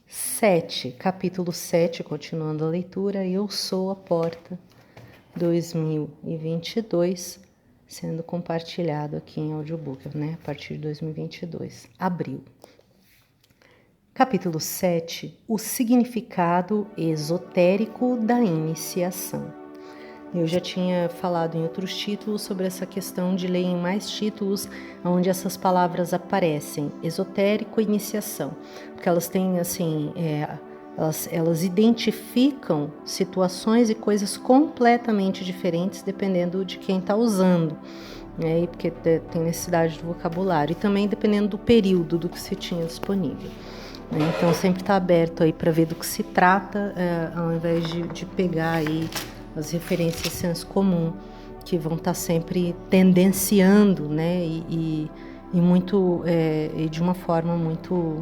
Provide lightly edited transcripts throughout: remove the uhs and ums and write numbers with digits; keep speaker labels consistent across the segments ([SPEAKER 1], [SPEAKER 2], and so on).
[SPEAKER 1] 7, capítulo 7, continuando a leitura, Eu Sou a Porta, 2022, sendo compartilhado aqui em audiobook, a partir de 2022, abril. Capítulo 7, O Significado Esotérico da Iniciação. Eu já tinha falado em outros títulos sobre essa questão de ler em mais títulos onde essas palavras aparecem, esotérico e iniciação, porque elas têm assim, elas identificam situações e coisas completamente diferentes dependendo de quem está usando, né? Porque tem necessidade do vocabulário e também dependendo do período do que se tinha disponível. Então sempre está aberto aí para ver do que se trata, ao invés de pegar aí as referências senso comum, que vão estar sempre tendenciando, né, e muito, e de uma forma muito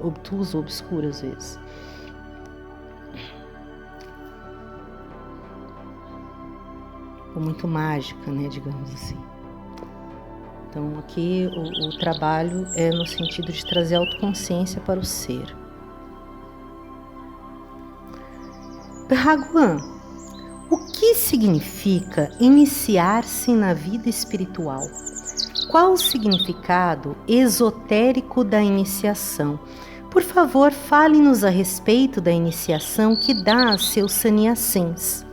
[SPEAKER 1] obtusa, obscura às vezes. Ou muito mágica, né, digamos assim. Então aqui o trabalho é no sentido de trazer autoconsciência para o ser. Bhagwan, o que significa iniciar-se na vida espiritual? Qual o significado esotérico da iniciação? Por favor, fale-nos a respeito da iniciação que dá a seus sannyasins.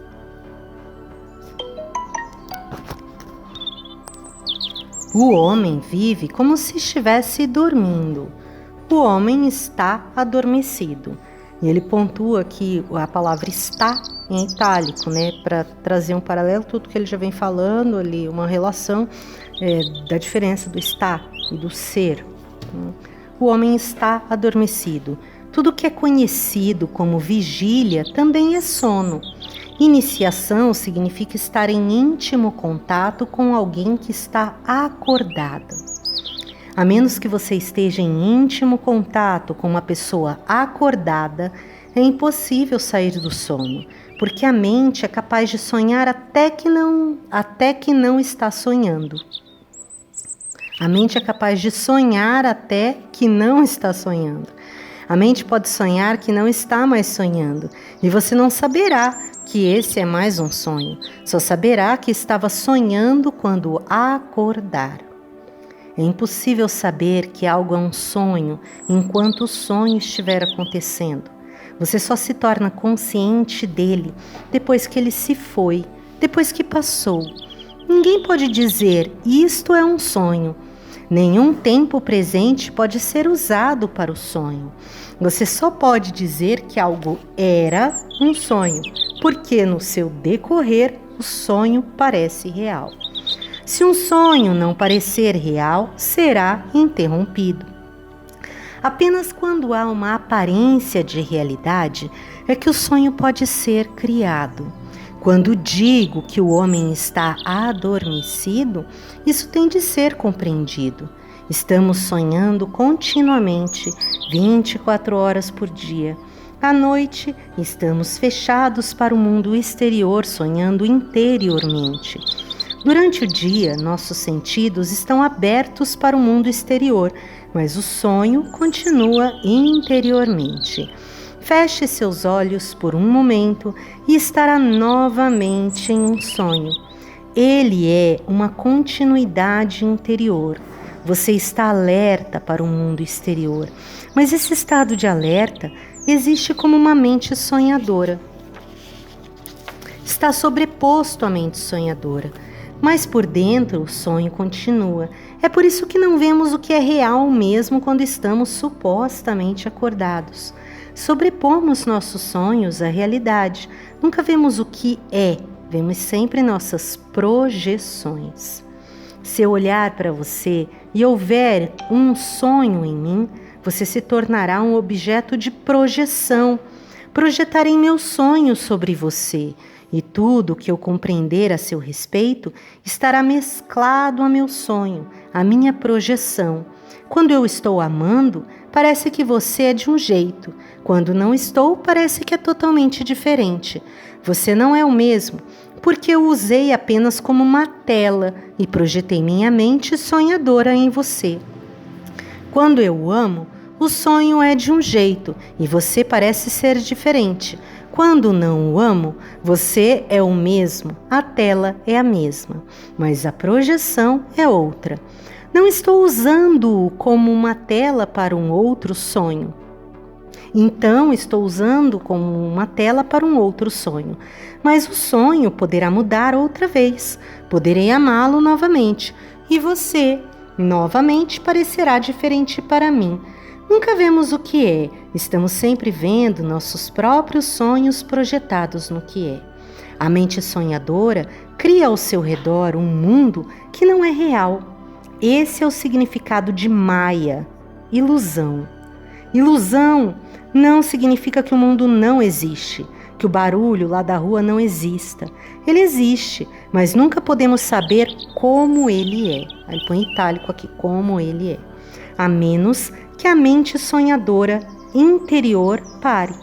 [SPEAKER 1] O homem vive como se estivesse dormindo. O homem está adormecido. E ele pontua aqui a palavra está em itálico, né, para trazer um paralelo, tudo que ele já vem falando ali, uma relação da diferença do estar e do ser. O homem está adormecido. Tudo que é conhecido como vigília também é sono. Iniciação significa estar em íntimo contato com alguém que está acordado. A menos que você esteja em íntimo contato com uma pessoa acordada, é impossível sair do sono, porque a mente é capaz de sonhar até que não está sonhando. A mente é capaz de sonhar até que não está sonhando. A mente pode sonhar que não está mais sonhando, e você não saberá que esse é mais um sonho, só saberá que estava sonhando quando acordar. É impossível saber que algo é um sonho enquanto o sonho estiver acontecendo. Você só se torna consciente dele depois que ele se foi, depois que passou. Ninguém pode dizer, isto é um sonho. Nenhum tempo presente pode ser usado para o sonho. Você só pode dizer que algo era um sonho, porque no seu decorrer o sonho parece real. Se um sonho não parecer real, será interrompido. Apenas quando há uma aparência de realidade é que o sonho pode ser criado. Quando digo que o homem está adormecido, isso tem de ser compreendido. Estamos sonhando continuamente, 24 horas por dia. À noite, estamos fechados para o mundo exterior, sonhando interiormente. Durante o dia, nossos sentidos estão abertos para o mundo exterior, mas o sonho continua interiormente. Feche seus olhos por um momento e estará novamente em um sonho. Ele é uma continuidade interior. Você está alerta para o mundo exterior, mas esse estado de alerta existe como uma mente sonhadora. Está sobreposto à mente sonhadora. Mas por dentro o sonho continua. É por isso que não vemos o que é real mesmo quando estamos supostamente acordados. Sobrepomos nossos sonhos à realidade. Nunca vemos o que é, vemos sempre nossas projeções. Se eu olhar para você e houver um sonho em mim, você se tornará um objeto de projeção. Projetarei meus sonhos sobre você. E tudo que eu compreender a seu respeito estará mesclado a meu sonho, a minha projeção. Quando eu estou amando, parece que você é de um jeito. Quando não estou, parece que é totalmente diferente. Você não é o mesmo, porque eu usei apenas como uma tela e projetei minha mente sonhadora em você. Quando eu amo, O sonho é de um jeito e você parece ser diferente. Quando não o amo, você é o mesmo, a tela é a mesma, mas a projeção é outra. Não estou usando-o como uma tela para um outro sonho. Então, estou usando como uma tela para um outro sonho. Mas o sonho poderá mudar outra vez. Poderei amá-lo novamente. E você, novamente, parecerá diferente para mim. Nunca vemos o que é. Estamos sempre vendo nossos próprios sonhos projetados no que é. A mente sonhadora cria ao seu redor um mundo que não é real. Esse é o significado de Maya, ilusão. Ilusão não significa que o mundo não existe, que o barulho lá da rua não exista. Ele existe, mas nunca podemos saber como ele é. Aí põe itálico aqui, como ele é. A menos que a mente sonhadora interior pare.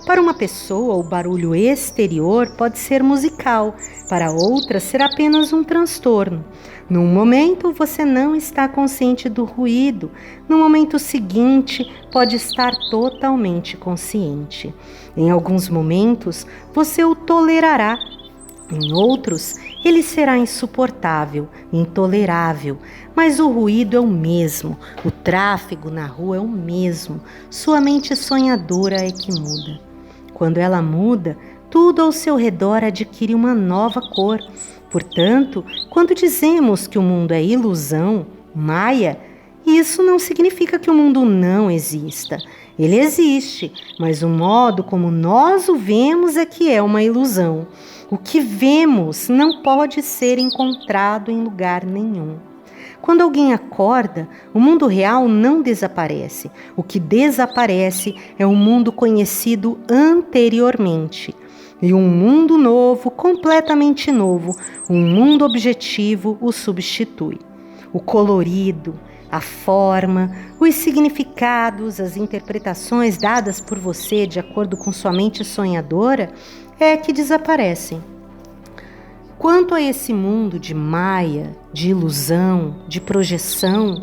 [SPEAKER 1] Para uma pessoa, o barulho exterior pode ser musical, para outra ser apenas um transtorno. Num momento, você não está consciente do ruído. No momento seguinte, pode estar totalmente consciente. Em alguns momentos, você o tolerará. Em outros, ele será insuportável, intolerável. Mas o ruído é o mesmo. O tráfego na rua é o mesmo. Sua mente sonhadora é que muda. Quando ela muda, tudo ao seu redor adquire uma nova cor. Portanto, quando dizemos que o mundo é ilusão, Maya, isso não significa que o mundo não exista. Ele existe, mas o modo como nós o vemos é que é uma ilusão. O que vemos não pode ser encontrado em lugar nenhum. Quando alguém acorda, o mundo real não desaparece. O que desaparece é o mundo conhecido anteriormente. E um mundo novo, completamente novo, um mundo objetivo o substitui. O colorido, a forma, os significados, as interpretações dadas por você de acordo com sua mente sonhadora é que desaparecem. Quanto a esse mundo de Maya, de ilusão, de projeção,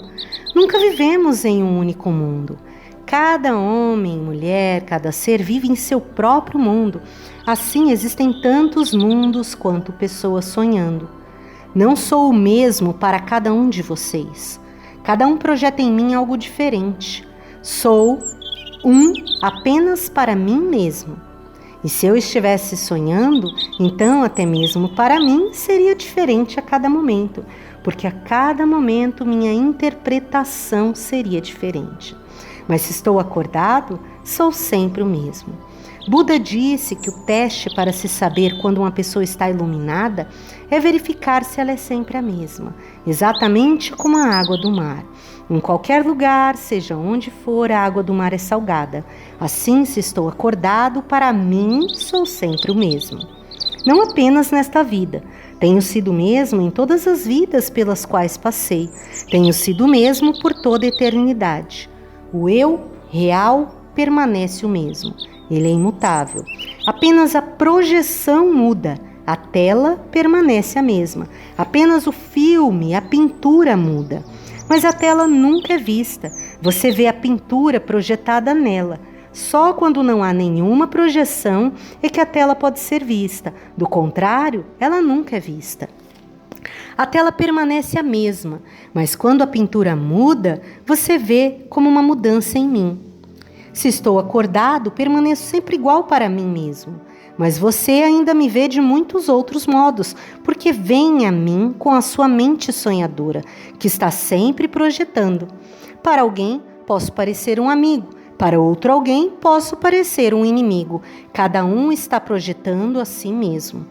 [SPEAKER 1] nunca vivemos em um único mundo. Cada homem, mulher, cada ser vive em seu próprio mundo. Assim, existem tantos mundos quanto pessoas sonhando. Não sou o mesmo para cada um de vocês. Cada um projeta em mim algo diferente. Sou um apenas para mim mesmo. E se eu estivesse sonhando, então até mesmo para mim seria diferente a cada momento, porque a cada momento minha interpretação seria diferente. Mas se estou acordado, sou sempre o mesmo. Buda disse que o teste para se saber quando uma pessoa está iluminada é verificar se ela é sempre a mesma, exatamente como a água do mar. Em qualquer lugar, seja onde for, a água do mar é salgada. Assim, se estou acordado, para mim sou sempre o mesmo. Não apenas nesta vida. Tenho sido o mesmo em todas as vidas pelas quais passei. Tenho sido o mesmo por toda a eternidade. O eu real permanece o mesmo. Ele é imutável. Apenas a projeção muda. A tela permanece a mesma. Apenas o filme, a pintura muda. Mas a tela nunca é vista. Você vê a pintura projetada nela. Só quando não há nenhuma projeção é que a tela pode ser vista. Do contrário, ela nunca é vista. A tela permanece a mesma, mas quando a pintura muda, você vê como uma mudança em mim. Se estou acordado, permaneço sempre igual para mim mesmo. Mas você ainda me vê de muitos outros modos, porque vem a mim com a sua mente sonhadora, que está sempre projetando. Para alguém, posso parecer um amigo. Para outro alguém, posso parecer um inimigo. Cada um está projetando a si mesmo.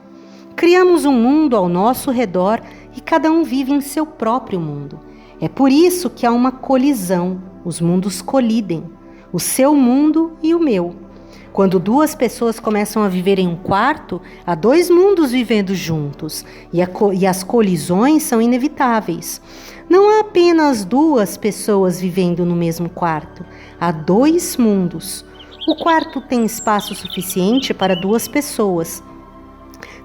[SPEAKER 1] Criamos um mundo ao nosso redor e cada um vive em seu próprio mundo. É por isso que há uma colisão. Os mundos colidem. O seu mundo e o meu. Quando duas pessoas começam a viver em um quarto, há dois mundos vivendo juntos e as colisões são inevitáveis. Não há apenas duas pessoas vivendo no mesmo quarto, há dois mundos. O quarto tem espaço suficiente para duas pessoas,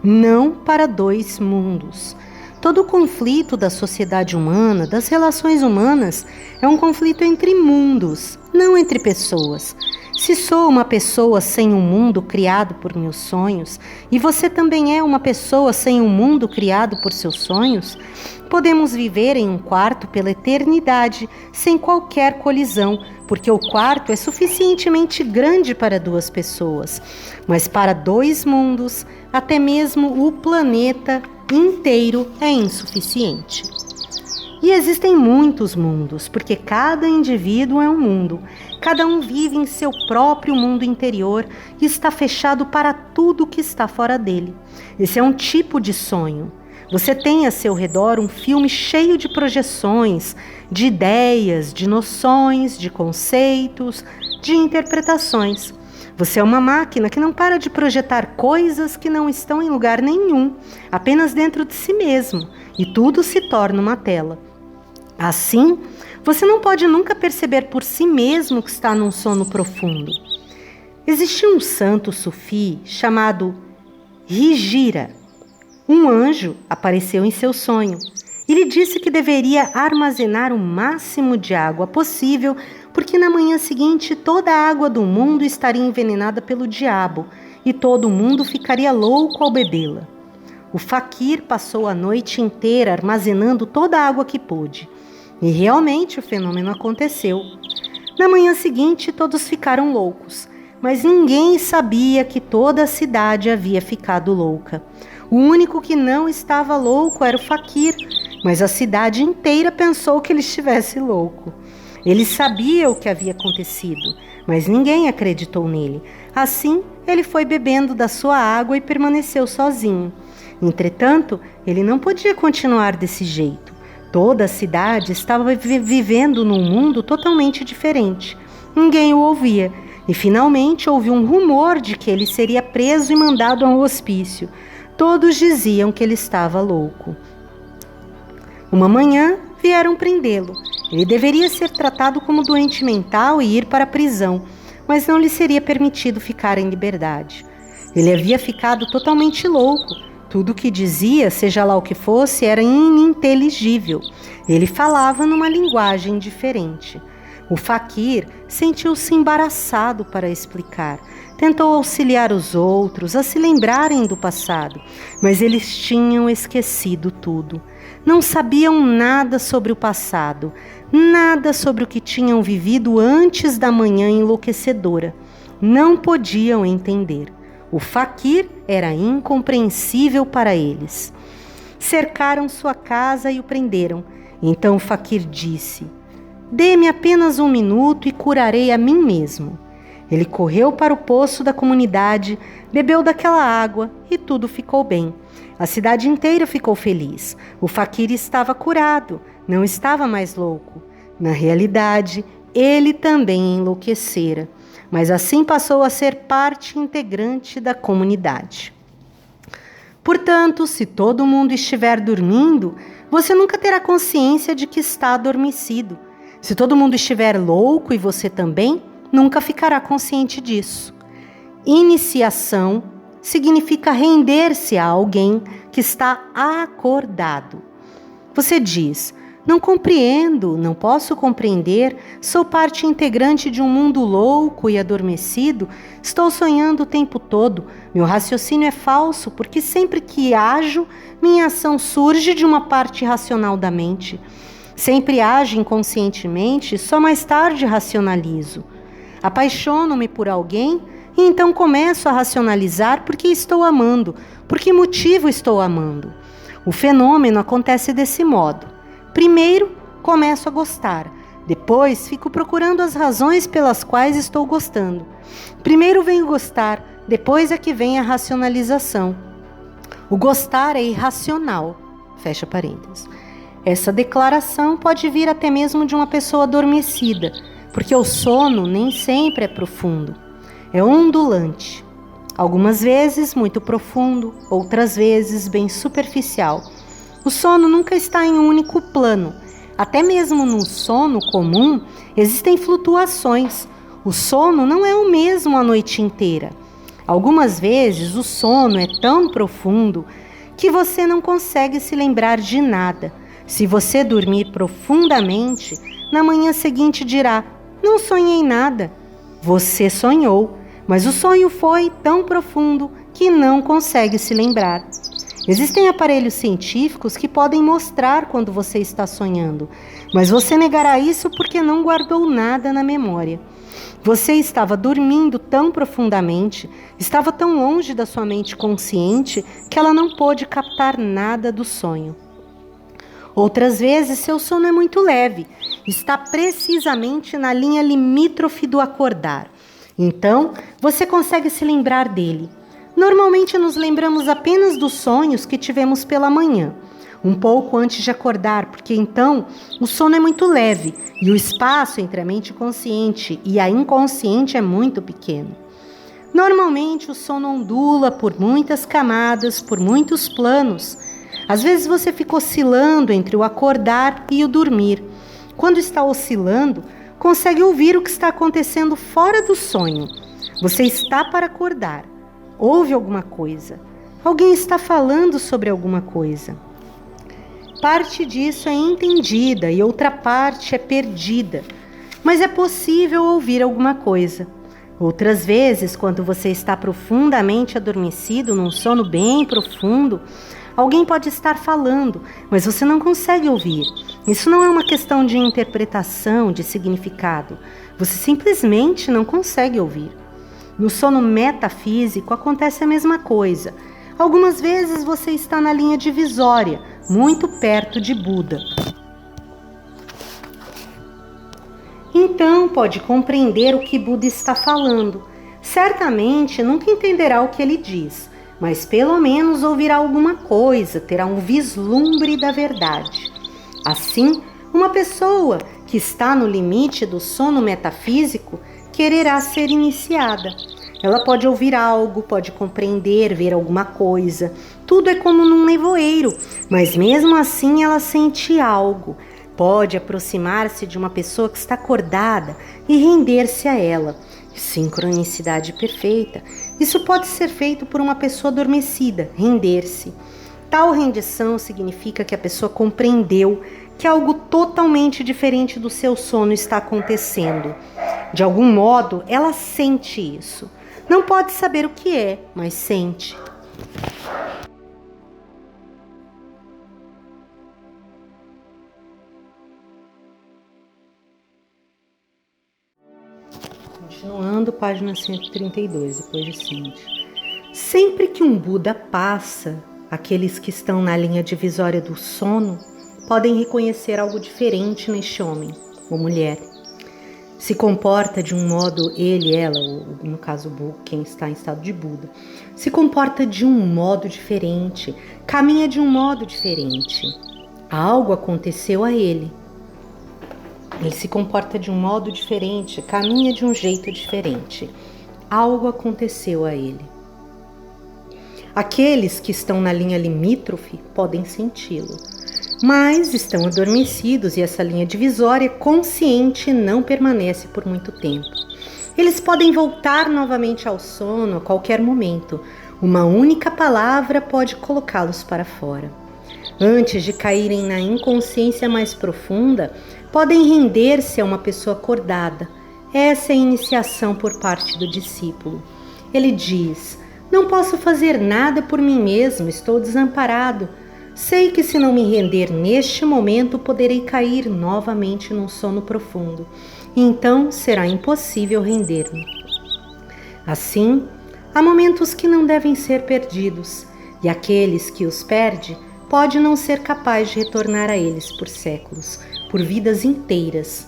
[SPEAKER 1] não para dois mundos. Todo o conflito da sociedade humana, das relações humanas, é um conflito entre mundos, não entre pessoas. Se sou uma pessoa sem um mundo criado por meus sonhos, e você também é uma pessoa sem um mundo criado por seus sonhos, podemos viver em um quarto pela eternidade, sem qualquer colisão, porque o quarto é suficientemente grande para 2 pessoas, mas para 2 mundos, até mesmo o planeta inteiro é insuficiente. E existem muitos mundos, porque cada indivíduo é um mundo. Cada um vive em seu próprio mundo interior e está fechado para tudo que está fora dele. Esse é um tipo de sonho. Você tem a seu redor um filme cheio de projeções, de ideias, de noções, de conceitos, de interpretações. Você é uma máquina que não para de projetar coisas que não estão em lugar nenhum, apenas dentro de si mesmo, e tudo se torna uma tela. Assim, você não pode nunca perceber por si mesmo que está num sono profundo. Existia um santo sufi chamado Higira. Um anjo apareceu em seu sonho e lhe disse que deveria armazenar o máximo de água possível, porque na manhã seguinte toda a água do mundo estaria envenenada pelo diabo e todo mundo ficaria louco ao bebê-la. O faquir passou a noite inteira armazenando toda a água que pôde. E realmente o fenômeno aconteceu. Na manhã seguinte todos ficaram loucos, mas ninguém sabia que toda a cidade havia ficado louca. O único que não estava louco era o faquir, mas a cidade inteira pensou que ele estivesse louco. Ele sabia o que havia acontecido, mas ninguém acreditou nele. Assim, ele foi bebendo da sua água e permaneceu sozinho. Entretanto, ele não podia continuar desse jeito. Toda a cidade estava vivendo num mundo totalmente diferente. Ninguém o ouvia, e finalmente houve um rumor de que ele seria preso e mandado a um hospício. Todos diziam que ele estava louco. Uma manhã vieram prendê-lo. Ele deveria ser tratado como doente mental e ir para a prisão, mas não lhe seria permitido ficar em liberdade. Ele havia ficado totalmente louco. Tudo o que dizia, seja lá o que fosse, era ininteligível. Ele falava numa linguagem diferente. O faquir sentiu-se embaraçado para explicar. Tentou auxiliar os outros a se lembrarem do passado, mas eles tinham esquecido tudo. Não sabiam nada sobre o passado, nada sobre o que tinham vivido antes da manhã enlouquecedora. Não podiam entender. O faquir era incompreensível para eles. Cercaram sua casa e o prenderam. Então o faquir disse: "Dê-me apenas 1 minuto e curarei a mim mesmo." Ele correu para o poço da comunidade, bebeu daquela água e tudo ficou bem. A cidade inteira ficou feliz. O faquir estava curado, não estava mais louco. Na realidade, ele também enlouquecera, mas assim passou a ser parte integrante da comunidade. Portanto, se todo mundo estiver dormindo, você nunca terá consciência de que está adormecido. Se todo mundo estiver louco e você também, nunca ficará consciente disso. Iniciação significa render-se a alguém que está acordado. Você diz: "Não compreendo, não posso compreender, sou parte integrante de um mundo louco e adormecido, estou sonhando o tempo todo, meu raciocínio é falso porque sempre que ajo, minha ação surge de uma parte racional da mente. Sempre ajo inconscientemente, só mais tarde racionalizo. Apaixono-me por alguém e então começo a racionalizar porque estou amando, por que motivo estou amando. O fenômeno acontece desse modo. Primeiro, começo a gostar. Depois, fico procurando as razões pelas quais estou gostando. Primeiro vem o gostar, depois é que vem a racionalização. O gostar é irracional." Fecha parênteses. Essa declaração pode vir até mesmo de uma pessoa adormecida, porque o sono nem sempre é profundo. É ondulante. Algumas vezes muito profundo, outras vezes bem superficial. O sono nunca está em um único plano. Até mesmo no sono comum, existem flutuações. O sono não é o mesmo a noite inteira. Algumas vezes o sono é tão profundo que você não consegue se lembrar de nada. Se você dormir profundamente, na manhã seguinte dirá: não sonhei nada. Você sonhou, mas o sonho foi tão profundo que não consegue se lembrar. Existem aparelhos científicos que podem mostrar quando você está sonhando, mas você negará isso porque não guardou nada na memória. Você estava dormindo tão profundamente, estava tão longe da sua mente consciente que ela não pôde captar nada do sonho. Outras vezes, seu sono é muito leve, está precisamente na linha limítrofe do acordar. Então, você consegue se lembrar dele. Normalmente nos lembramos apenas dos sonhos que tivemos pela manhã, um pouco antes de acordar, porque então o sono é muito leve e o espaço entre a mente consciente e a inconsciente é muito pequeno. Normalmente o sono ondula por muitas camadas, por muitos planos. Às vezes você fica oscilando entre o acordar e o dormir. Quando está oscilando, consegue ouvir o que está acontecendo fora do sonho. Você está para acordar. Ouve alguma coisa. Alguém está falando sobre alguma coisa. Parte disso é entendida e outra parte é perdida. Mas é possível ouvir alguma coisa. Outras vezes, quando você está profundamente adormecido, num sono bem profundo, alguém pode estar falando, mas você não consegue ouvir. Isso não é uma questão de interpretação, de significado. Você simplesmente não consegue ouvir. No sono metafísico acontece a mesma coisa. Algumas vezes você está na linha divisória, muito perto de Buda. Então pode compreender o que Buda está falando. Certamente nunca entenderá o que ele diz, mas pelo menos ouvirá alguma coisa, terá um vislumbre da verdade. Assim, uma pessoa que está no limite do sono metafísico quererá ser iniciada. Ela pode ouvir algo, pode compreender, ver alguma coisa. Tudo é como num nevoeiro, mas mesmo assim ela sente algo. Pode aproximar-se de uma pessoa que está acordada e render-se a ela. Sincronicidade perfeita. Isso pode ser feito por uma pessoa adormecida, render-se. Tal rendição significa que a pessoa compreendeu que algo totalmente diferente do seu sono está acontecendo. De algum modo, ela sente isso. Não pode saber o que é, mas sente. Continuando, página 132, depois de Cindy. Sempre que um Buda passa, aqueles que estão na linha divisória do sono podem reconhecer algo diferente neste homem ou mulher. Se comporta de um modo, ele, ela, ou no caso quem está em estado de Buda, se comporta de um modo diferente, caminha de um modo diferente. Algo aconteceu a ele. Ele se comporta de um modo diferente, caminha de um jeito diferente. Algo aconteceu a ele. Aqueles que estão na linha limítrofe podem senti-lo, mas estão adormecidos e essa linha divisória consciente não permanece por muito tempo. Eles podem voltar novamente ao sono a qualquer momento. Uma única palavra pode colocá-los para fora. Antes de caírem na inconsciência mais profunda, podem render-se a uma pessoa acordada. Essa é a iniciação por parte do discípulo. Ele diz: não posso fazer nada por mim mesmo, estou desamparado. Sei que se não me render neste momento, poderei cair novamente num sono profundo. Então será impossível render-me. Assim, há momentos que não devem ser perdidos, e aqueles que os perde pode não ser capaz de retornar a eles por séculos, por vidas inteiras.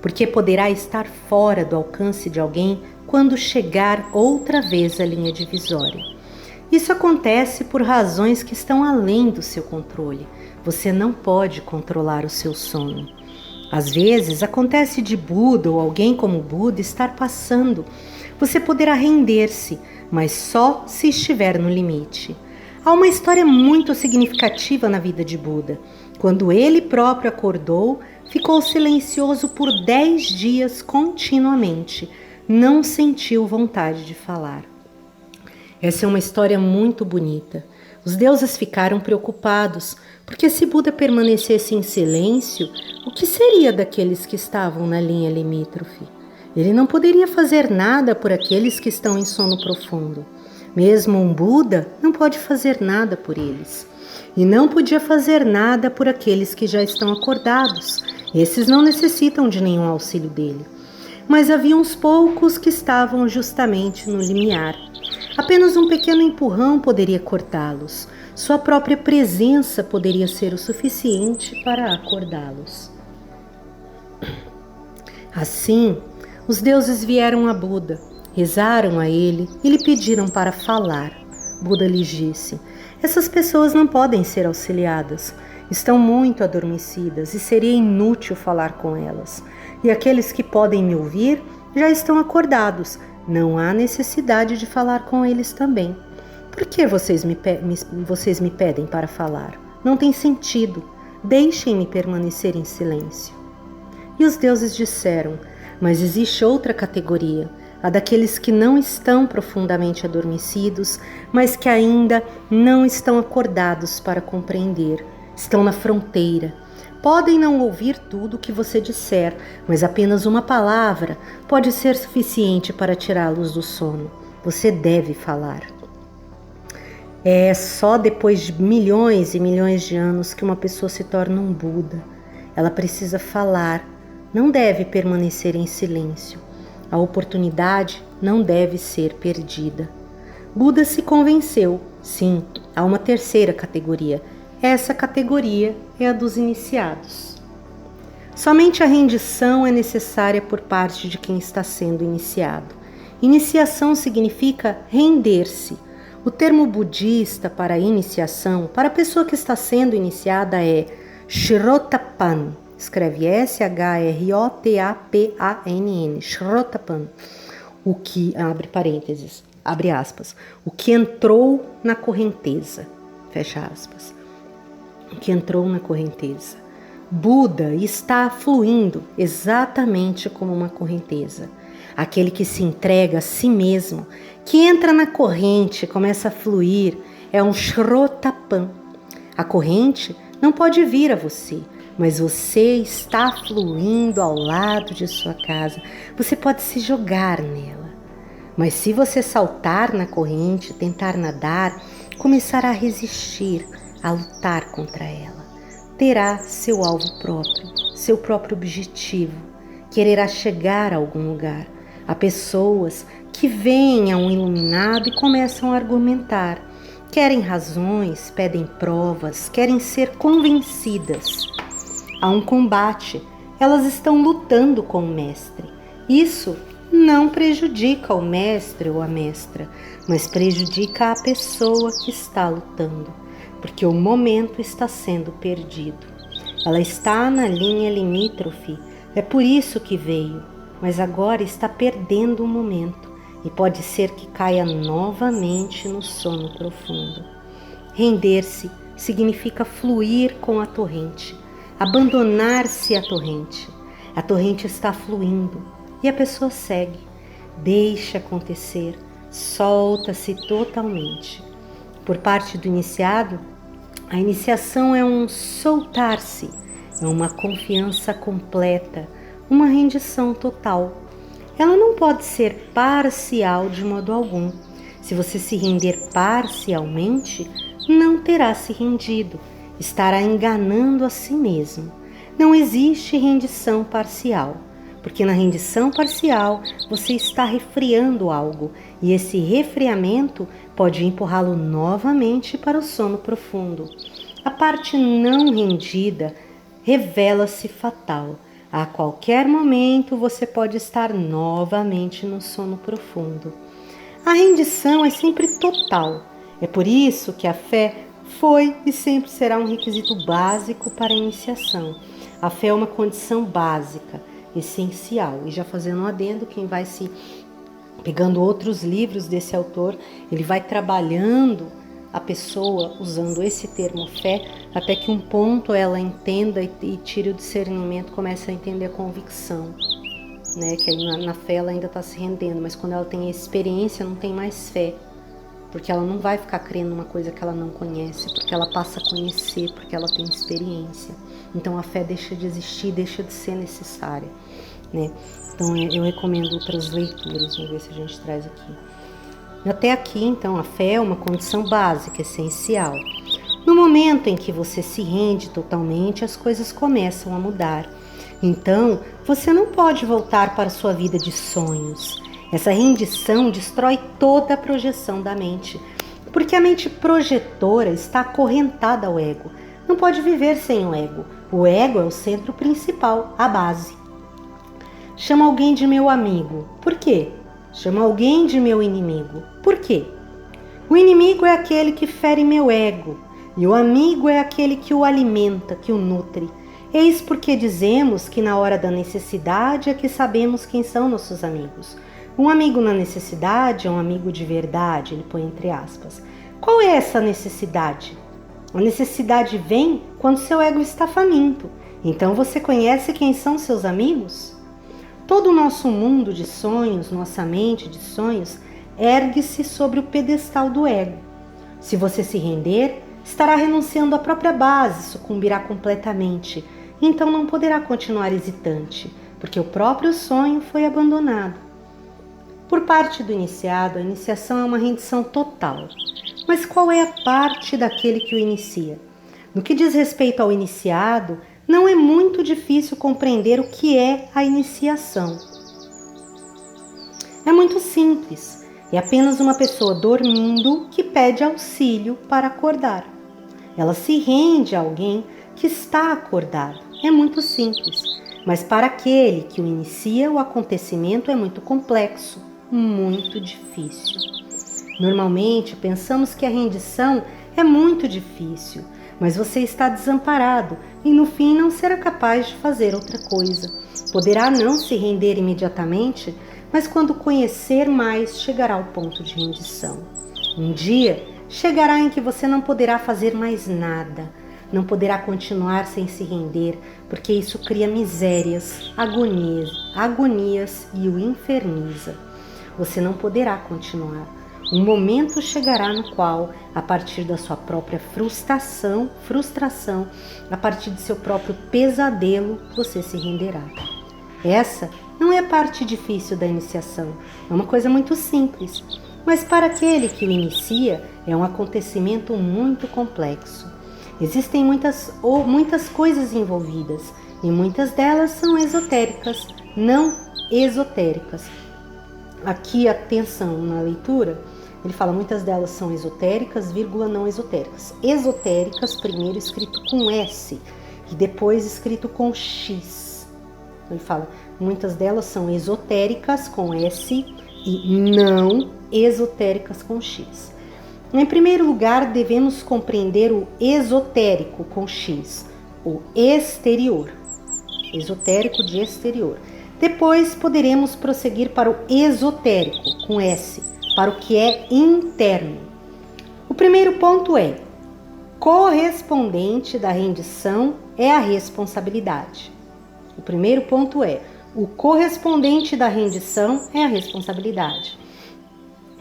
[SPEAKER 1] Porque poderá estar fora do alcance de alguém quando chegar outra vez à linha divisória. Isso acontece por razões que estão além do seu controle. Você não pode controlar o seu sono. Às vezes, acontece de Buda ou alguém como Buda estar passando. Você poderá render-se, mas só se estiver no limite. Há uma história muito significativa na vida de Buda. Quando ele próprio acordou, ficou silencioso por 10 dias continuamente. Não sentiu vontade de falar. Essa é uma história muito bonita. Os deuses ficaram preocupados, porque se Buda permanecesse em silêncio, o que seria daqueles que estavam na linha limítrofe? Ele não poderia fazer nada por aqueles que estão em sono profundo. Mesmo um Buda não pode fazer nada por eles. E não podia fazer nada por aqueles que já estão acordados. Esses não necessitam de nenhum auxílio dele. Mas havia uns poucos que estavam justamente no limiar. Apenas um pequeno empurrão poderia cortá-los. Sua própria presença poderia ser o suficiente para acordá-los. Assim, os deuses vieram a Buda, rezaram a ele e lhe pediram para falar. Buda lhes disse: essas pessoas não podem ser auxiliadas. Estão muito adormecidas e seria inútil falar com elas. E aqueles que podem me ouvir já estão acordados. Não há necessidade de falar com eles também. Por que vocês me pedem para falar? Não tem sentido. Deixem-me permanecer em silêncio. E os deuses disseram: mas existe outra categoria, a daqueles que não estão profundamente adormecidos, mas que ainda não estão acordados para compreender. Estão na fronteira. Podem não ouvir tudo o que você disser, mas apenas uma palavra pode ser suficiente para tirá-los do sono. Você deve falar. É só depois de milhões e milhões de anos que uma pessoa se torna um Buda. Ela precisa falar, não deve permanecer em silêncio. A oportunidade não deve ser perdida. Buda se convenceu. Sim, há uma terceira categoria. Essa categoria é a dos iniciados. Somente a rendição é necessária por parte de quem está sendo iniciado. Iniciação significa render-se. O termo budista para iniciação, para a pessoa que está sendo iniciada, é Shrotapan. Escreve S-H-R-O-T-A-P-A-N-N. Shrotapan. O que, abre parênteses, abre aspas, o que entrou na correnteza. Fecha aspas. Que entrou na correnteza. Buda está fluindo exatamente como uma correnteza. Aquele que se entrega a si mesmo, que entra na corrente, começa a fluir, é um Shrotapan. A corrente não pode vir a você, mas você está fluindo ao lado de sua casa. Você pode se jogar nela. Mas se você saltar na corrente, tentar nadar, começará a resistir, a lutar contra ela. Terá seu alvo próprio, seu próprio objetivo. Quererá chegar a algum lugar. Há pessoas que veem a um iluminado e começam a argumentar. Querem razões, pedem provas, querem ser convencidas. Há um combate. Elas estão lutando com o mestre. Isso não prejudica o mestre ou a mestra, mas prejudica a pessoa que está lutando. Porque o momento está sendo perdido. Ela está na linha limítrofe, é por isso que veio, mas agora está perdendo o momento e pode ser que caia novamente no sono profundo. Render-se significa fluir com a torrente, abandonar-se à torrente. A torrente está fluindo e a pessoa segue, deixa acontecer, solta-se totalmente. Por parte do iniciado, a iniciação é um soltar-se, é uma confiança completa, uma rendição total. Ela não pode ser parcial de modo algum. Se você se render parcialmente, não terá se rendido, estará enganando a si mesmo. Não existe rendição parcial, porque na rendição parcial você está resfriando algo e esse resfriamento pode empurrá-lo novamente para o sono profundo. A parte não rendida revela-se fatal. A qualquer momento você pode estar novamente no sono profundo. A rendição é sempre total. É por isso que a fé foi e sempre será um requisito básico para a iniciação. A fé é uma condição básica, essencial. E já fazendo um adendo, quem vai se pegando outros livros desse autor, ele vai trabalhando a pessoa usando esse termo fé, até que um ponto ela entenda e tire o discernimento, comece a entender a convicção, né? Que aí na fé ela ainda está se rendendo, mas quando ela tem a experiência, não tem mais fé. porque ela não vai ficar crendo numa coisa que ela não conhece, porque ela passa a conhecer, porque ela tem experiência. Então a fé deixa de existir, deixa de ser necessária, né? Então eu recomendo outras leituras, vamos ver se a gente traz aqui. Até aqui, então, a fé é uma condição básica, essencial. No momento em que você se rende totalmente, as coisas começam a mudar. Então, você não pode voltar para a sua vida de sonhos. Essa rendição destrói toda a projeção da mente, porque a mente projetora está acorrentada ao ego. Não pode viver sem o ego. O ego é o centro principal, a base. Chama alguém de meu amigo. Por quê? Chama alguém de meu inimigo. Por quê? O inimigo é aquele que fere meu ego, e o amigo é aquele que o alimenta, que o nutre. Eis porque dizemos que na hora da necessidade é que sabemos quem são nossos amigos. Um amigo na necessidade é um amigo de verdade, ele põe entre aspas. Qual é essa necessidade? A necessidade vem quando seu ego está faminto. Então você conhece quem são seus amigos? Todo o nosso mundo de sonhos, nossa mente de sonhos, ergue-se sobre o pedestal do ego. Se você se render, estará renunciando à própria base, sucumbirá completamente. Então não poderá continuar hesitante, porque o próprio sonho foi abandonado. Por parte do iniciado, a iniciação é uma rendição total. Mas qual é a parte daquele que o inicia? No que diz respeito ao iniciado, não é muito difícil compreender o que é a iniciação. É muito simples. É apenas uma pessoa dormindo que pede auxílio para acordar. Ela se rende a alguém que está acordado. É muito simples. Mas para aquele que o inicia, o acontecimento é muito complexo, muito difícil. Normalmente pensamos que a rendição é muito difícil, mas você está desamparado e no fim não será capaz de fazer outra coisa. Poderá não se render imediatamente, mas quando conhecer mais, chegará ao ponto de rendição. Um dia chegará em que você não poderá fazer mais nada, não poderá continuar sem se render, porque isso cria misérias, agonias e o inferniza. Você não poderá continuar. Um momento chegará no qual, a partir da sua própria frustração, a partir de seu próprio pesadelo, você se renderá. Essa não é a parte difícil da iniciação, é uma coisa muito simples, mas para aquele que o inicia é um acontecimento muito complexo. Existem muitas coisas envolvidas e muitas delas são esotéricas, não esotéricas. Aqui, atenção na leitura, ele fala muitas delas são esotéricas, não esotéricas. Esotéricas, primeiro escrito com S e depois escrito com X. Ele fala, muitas delas são esotéricas com S e não esotéricas com X. Em primeiro lugar, devemos compreender o esotérico com X, o exterior, esotérico de exterior. Depois poderemos prosseguir para o esotérico com S, para o que é interno. O primeiro ponto é: correspondente da rendição é a responsabilidade. O primeiro ponto é: o correspondente da rendição é a responsabilidade.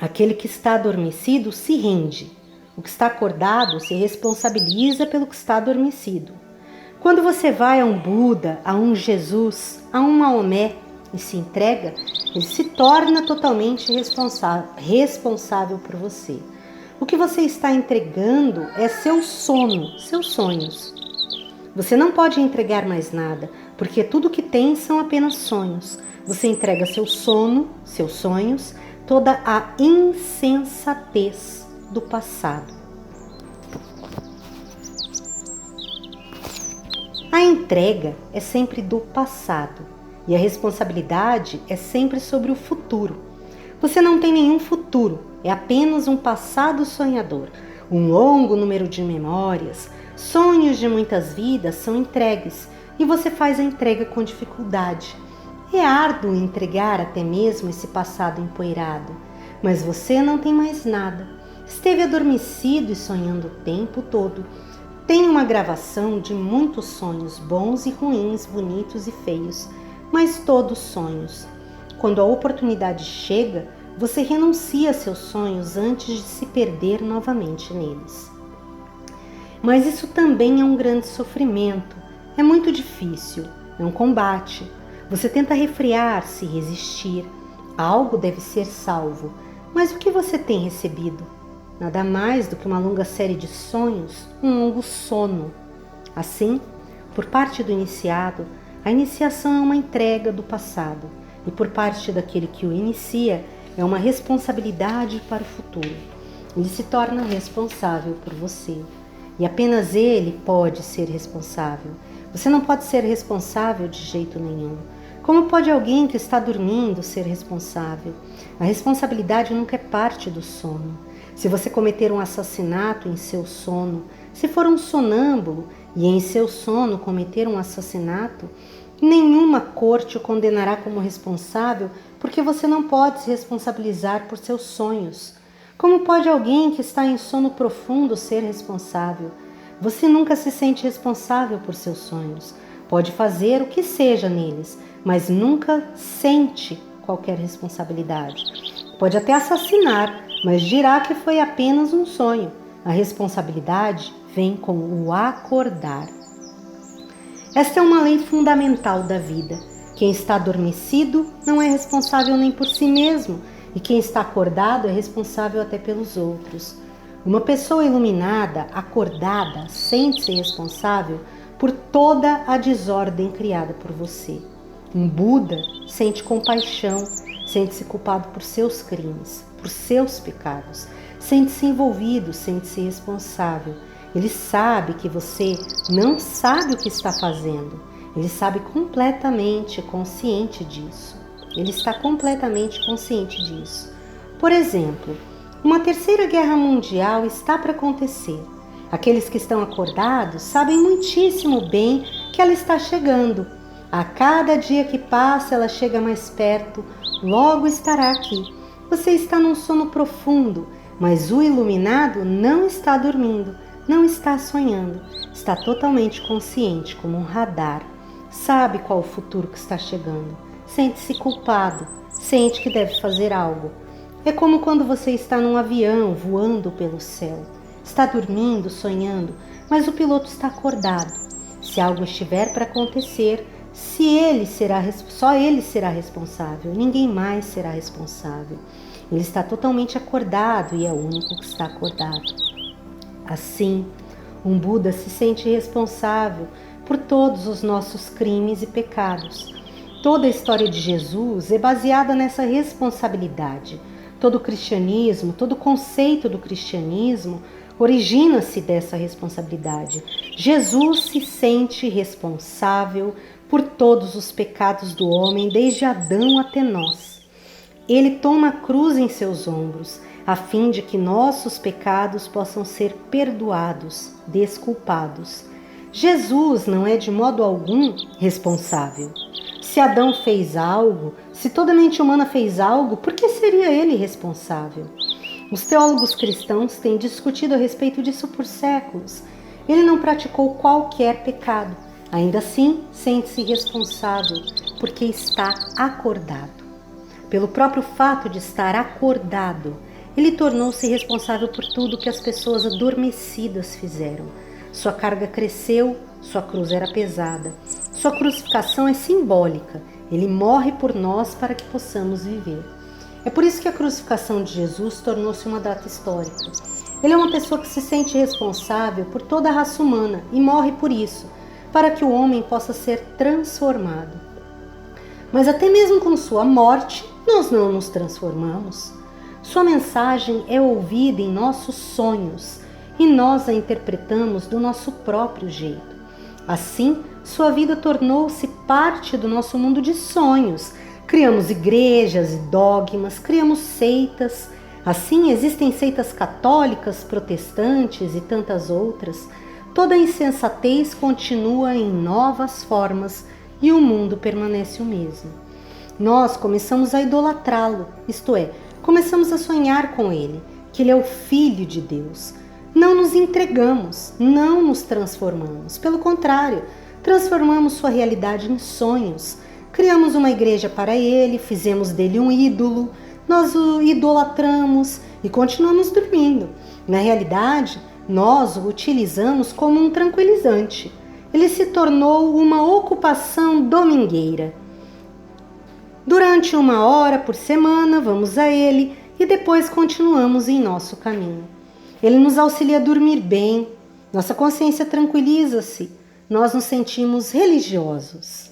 [SPEAKER 1] Aquele que está adormecido se rende. O que está acordado se responsabiliza pelo que está adormecido. Quando você vai a um Buda, a um Jesus, a um Maomé e se entrega, ele se torna totalmente responsável por você. O que você está entregando é seu sono, seus sonhos. Você não pode entregar mais nada, porque tudo que tem são apenas sonhos. Você entrega seu sono, seus sonhos, toda a insensatez do passado. A entrega é sempre do passado e a responsabilidade é sempre sobre o futuro. Você não tem nenhum futuro, é apenas um passado sonhador. Um longo número de memórias, sonhos de muitas vidas são entregues e você faz a entrega com dificuldade. É árduo entregar até mesmo esse passado empoeirado, mas você não tem mais nada. Esteve adormecido e sonhando o tempo todo. Tem uma gravação de muitos sonhos, bons e ruins, bonitos e feios, mas todos sonhos. Quando a oportunidade chega, você renuncia a seus sonhos antes de se perder novamente neles. Mas isso também é um grande sofrimento, é muito difícil, é um combate. Você tenta refrear-se, resistir. Algo deve ser salvo, mas o que você tem recebido? Nada mais do que uma longa série de sonhos, um longo sono. Assim, por parte do iniciado, a iniciação é uma entrega do passado, e por parte daquele que o inicia, é uma responsabilidade para o futuro. Ele se torna responsável por você, e apenas ele pode ser responsável. Você não pode ser responsável de jeito nenhum. Como pode alguém que está dormindo ser responsável? A responsabilidade nunca é parte do sono. Se você cometer um assassinato em seu sono, se for um sonâmbulo e em seu sono cometer um assassinato, nenhuma corte o condenará como responsável, porque você não pode se responsabilizar por seus sonhos. Como pode alguém que está em sono profundo ser responsável? Você nunca se sente responsável por seus sonhos. Pode fazer o que seja neles, mas nunca sente qualquer responsabilidade. Pode até assassinar, mas dirá que foi apenas um sonho. A responsabilidade vem com o acordar. Esta é uma lei fundamental da vida. Quem está adormecido não é responsável nem por si mesmo, e quem está acordado é responsável até pelos outros. Uma pessoa iluminada, acordada, sente-se responsável por toda a desordem criada por você. Um Buda sente compaixão, sente-se culpado por seus crimes, por seus pecados, sente-se envolvido, sente-se responsável. Ele sabe que você não sabe o que está fazendo. Ele sabe completamente consciente disso. Ele está completamente consciente disso. Por exemplo, uma terceira guerra mundial está para acontecer. Aqueles que estão acordados sabem muitíssimo bem que ela está chegando. A cada dia que passa, ela chega mais perto, logo estará aqui. Você está num sono profundo, mas o iluminado não está dormindo, não está sonhando, está totalmente consciente, como um radar. Sabe qual o futuro que está chegando. Sente-se culpado, sente que deve fazer algo. É como quando você está num avião voando pelo céu. Está dormindo, sonhando, mas o piloto está acordado. Se algo estiver para acontecer, só ele será responsável, ninguém mais será responsável. Ele está totalmente acordado e é o único que está acordado. Assim, um Buda se sente responsável por todos os nossos crimes e pecados. Toda a história de Jesus é baseada nessa responsabilidade. Todo o cristianismo, todo o conceito do cristianismo origina-se dessa responsabilidade. Jesus se sente responsável por todos os pecados do homem, desde Adão até nós. Ele toma a cruz em seus ombros, a fim de que nossos pecados possam ser perdoados, desculpados. Jesus não é de modo algum responsável. Se Adão fez algo, se toda a mente humana fez algo, por que seria ele responsável? Os teólogos cristãos têm discutido a respeito disso por séculos. Ele não praticou qualquer pecado. Ainda assim, sente-se responsável, porque está acordado. Pelo próprio fato de estar acordado, ele tornou-se responsável por tudo que as pessoas adormecidas fizeram. Sua carga cresceu, sua cruz era pesada. Sua crucificação é simbólica. Ele morre por nós para que possamos viver. É por isso que a crucificação de Jesus tornou-se uma data histórica. Ele é uma pessoa que se sente responsável por toda a raça humana e morre por isso, para que o homem possa ser transformado. Mas até mesmo com sua morte, nós não nos transformamos. Sua mensagem é ouvida em nossos sonhos e nós a interpretamos do nosso próprio jeito. Assim, sua vida tornou-se parte do nosso mundo de sonhos. Criamos igrejas e dogmas, criamos seitas. Assim, existem seitas católicas, protestantes e tantas outras. Toda a insensatez continua em novas formas e o mundo permanece o mesmo. Nós começamos a idolatrá-lo, isto é, começamos a sonhar com ele, que ele é o Filho de Deus. Não nos entregamos, não nos transformamos. Pelo contrário, transformamos sua realidade em sonhos. Criamos uma igreja para ele, fizemos dele um ídolo, nós o idolatramos e continuamos dormindo. Na realidade, nós o utilizamos como um tranquilizante. Ele se tornou uma ocupação domingueira. Durante 1 hora por semana, vamos a ele e depois continuamos em nosso caminho. Ele nos auxilia a dormir bem, nossa consciência tranquiliza-se, nós nos sentimos religiosos.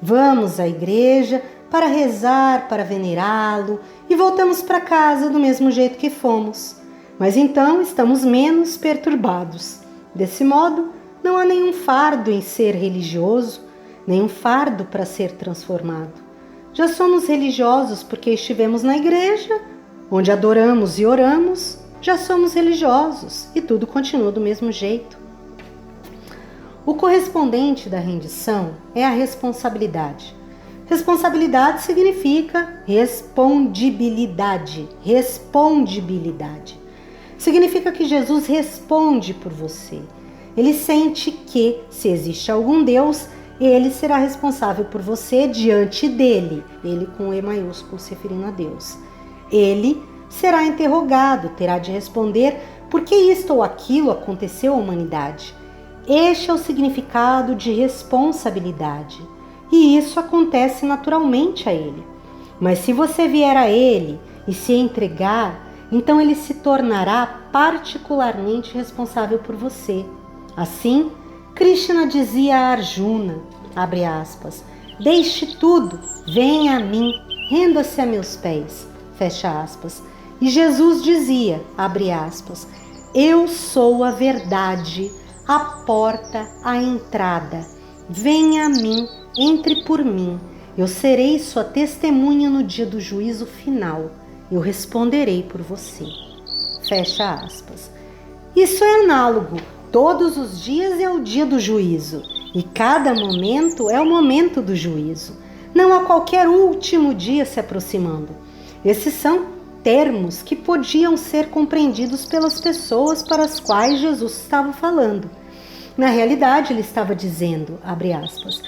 [SPEAKER 1] Vamos à igreja para rezar, para venerá-lo e voltamos para casa do mesmo jeito que fomos. Mas então estamos menos perturbados. Desse modo, não há nenhum fardo em ser religioso, nenhum fardo para ser transformado. Já somos religiosos porque estivemos na igreja, onde adoramos e oramos, já somos religiosos e tudo continua do mesmo jeito. O correspondente da rendição é a responsabilidade. Responsabilidade significa respondibilidade. Respondibilidade. Significa que Jesus responde por você. Ele sente que, se existe algum Deus, ele será responsável por você diante dele. Ele com E maiúsculo se referindo a Deus. Ele será interrogado, terá de responder por que isto ou aquilo aconteceu à humanidade. Este é o significado de responsabilidade. E isso acontece naturalmente a ele. Mas se você vier a ele e se entregar, então ele se tornará particularmente responsável por você. Assim, Krishna dizia a Arjuna, abre aspas, deixe tudo, venha a mim, renda-se a meus pés, fecha aspas. E Jesus dizia, abre aspas, eu sou a verdade, a porta, a entrada. Venha a mim, entre por mim. Eu serei sua testemunha no dia do juízo final. Eu responderei por você. Fecha aspas. Isso é análogo. Todos os dias é o dia do juízo. E cada momento é o momento do juízo. Não há qualquer último dia se aproximando. Esses são termos que podiam ser compreendidos pelas pessoas para as quais Jesus estava falando. Na realidade, ele estava dizendo, abre aspas,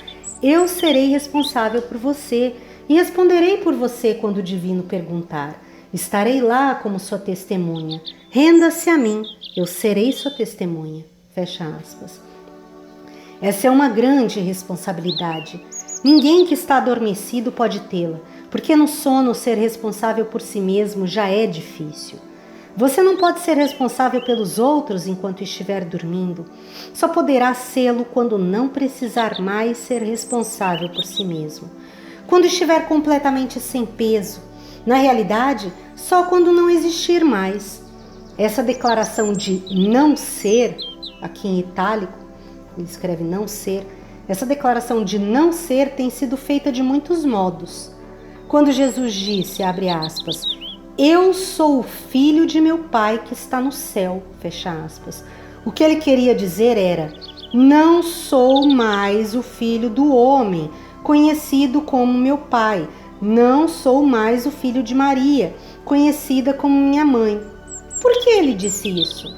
[SPEAKER 1] eu serei responsável por você e responderei por você quando o divino perguntar. Estarei lá como sua testemunha. Renda-se a mim, eu serei sua testemunha. Fecha aspas. Essa é uma grande responsabilidade. Ninguém que está adormecido pode tê-la, porque no sono ser responsável por si mesmo já é difícil. Você não pode ser responsável pelos outros enquanto estiver dormindo. Só poderá sê-lo quando não precisar mais ser responsável por si mesmo. Quando estiver completamente sem peso. Na realidade, só quando não existir mais. Essa declaração de não ser, aqui em itálico, ele escreve não ser, essa declaração de não ser tem sido feita de muitos modos. Quando Jesus disse, abre aspas, eu sou o filho de meu pai que está no céu, fecha aspas. O que ele queria dizer era, não sou mais o filho do homem, conhecido como meu pai. Não sou mais o filho de Maria, conhecida como minha mãe. Por que ele disse isso?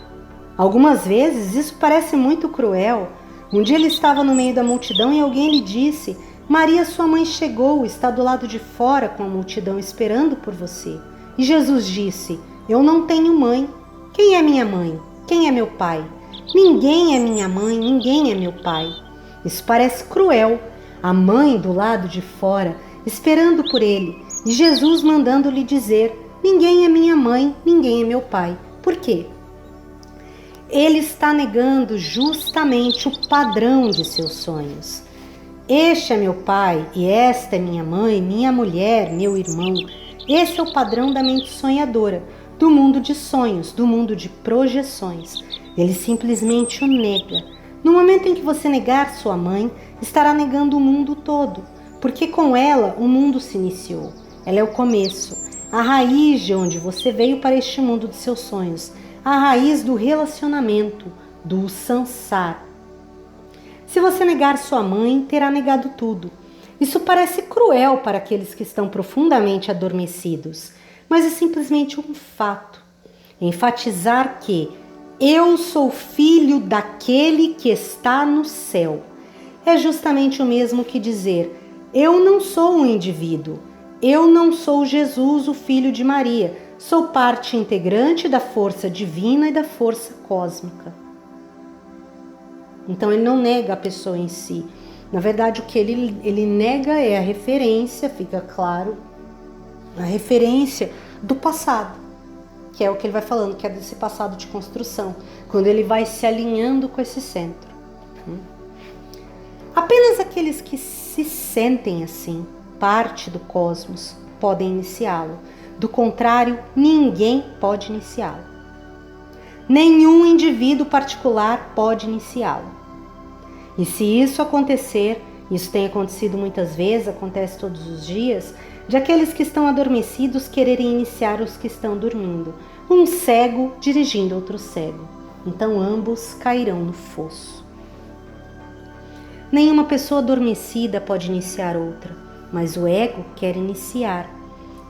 [SPEAKER 1] Algumas vezes isso parece muito cruel. Um dia ele estava no meio da multidão e alguém lhe disse, Maria, sua mãe chegou, está do lado de fora com a multidão esperando por você. E Jesus disse, eu não tenho mãe. Quem é minha mãe? Quem é meu pai? Ninguém é minha mãe, ninguém é meu pai. Isso parece cruel. A mãe do lado de fora, esperando por ele, e Jesus mandando-lhe dizer, ninguém é minha mãe, ninguém é meu pai. Por quê? Ele está negando justamente o padrão de seus sonhos. Este é meu pai e esta é minha mãe, minha mulher, meu irmão. Esse é o padrão da mente sonhadora, do mundo de sonhos, do mundo de projeções. Ele simplesmente o nega. No momento em que você negar sua mãe, estará negando o mundo todo, porque com ela o mundo se iniciou. Ela é o começo, a raiz de onde você veio para este mundo de seus sonhos, a raiz do relacionamento, do sansar. Se você negar sua mãe, terá negado tudo. Isso parece cruel para aqueles que estão profundamente adormecidos, mas é simplesmente um fato. Enfatizar que eu sou filho daquele que está no céu é justamente o mesmo que dizer eu não sou um indivíduo, Eu não sou Jesus, o filho de Maria. Sou parte integrante da força divina e da força cósmica. Então ele não nega a pessoa em si. Na verdade, o que ele nega é a referência, fica claro, a referência do passado, que é o que ele vai falando, que é desse passado de construção, quando ele vai se alinhando com esse centro. Apenas aqueles que se sentem assim, parte do cosmos, podem iniciá-lo. Do contrário, ninguém pode iniciá-lo. Nenhum indivíduo particular pode iniciá-lo. E se isso acontecer, isso tem acontecido muitas vezes, acontece todos os dias, de aqueles que estão adormecidos quererem iniciar os que estão dormindo. Um cego dirigindo outro cego. Então ambos cairão no fosso. Nenhuma pessoa adormecida pode iniciar outra, mas o ego quer iniciar.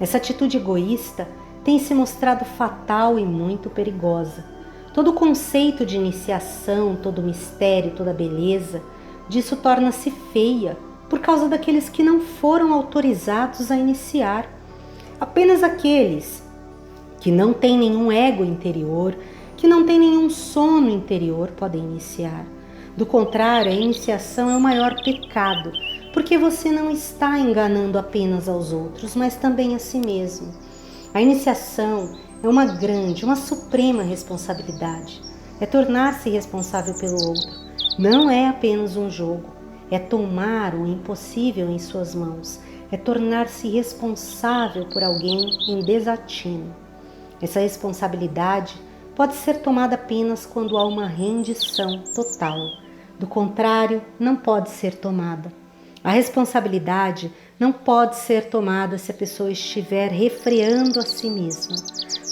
[SPEAKER 1] Essa atitude egoísta tem se mostrado fatal e muito perigosa. Todo o conceito de iniciação, todo o mistério, toda a beleza, disso torna-se feia por causa daqueles que não foram autorizados a iniciar. Apenas aqueles que não têm nenhum ego interior, que não têm nenhum sono interior, podem iniciar. Do contrário, a iniciação é o maior pecado, porque você não está enganando apenas aos outros, mas também a si mesmo. A iniciação é uma grande, uma suprema responsabilidade. É tornar-se responsável pelo outro. Não é apenas um jogo. É tomar o impossível em suas mãos. É tornar-se responsável por alguém em desatino. Essa responsabilidade pode ser tomada apenas quando há uma rendição total. Do contrário, não pode ser tomada. A responsabilidade não pode ser tomada se a pessoa estiver refreando a si mesma,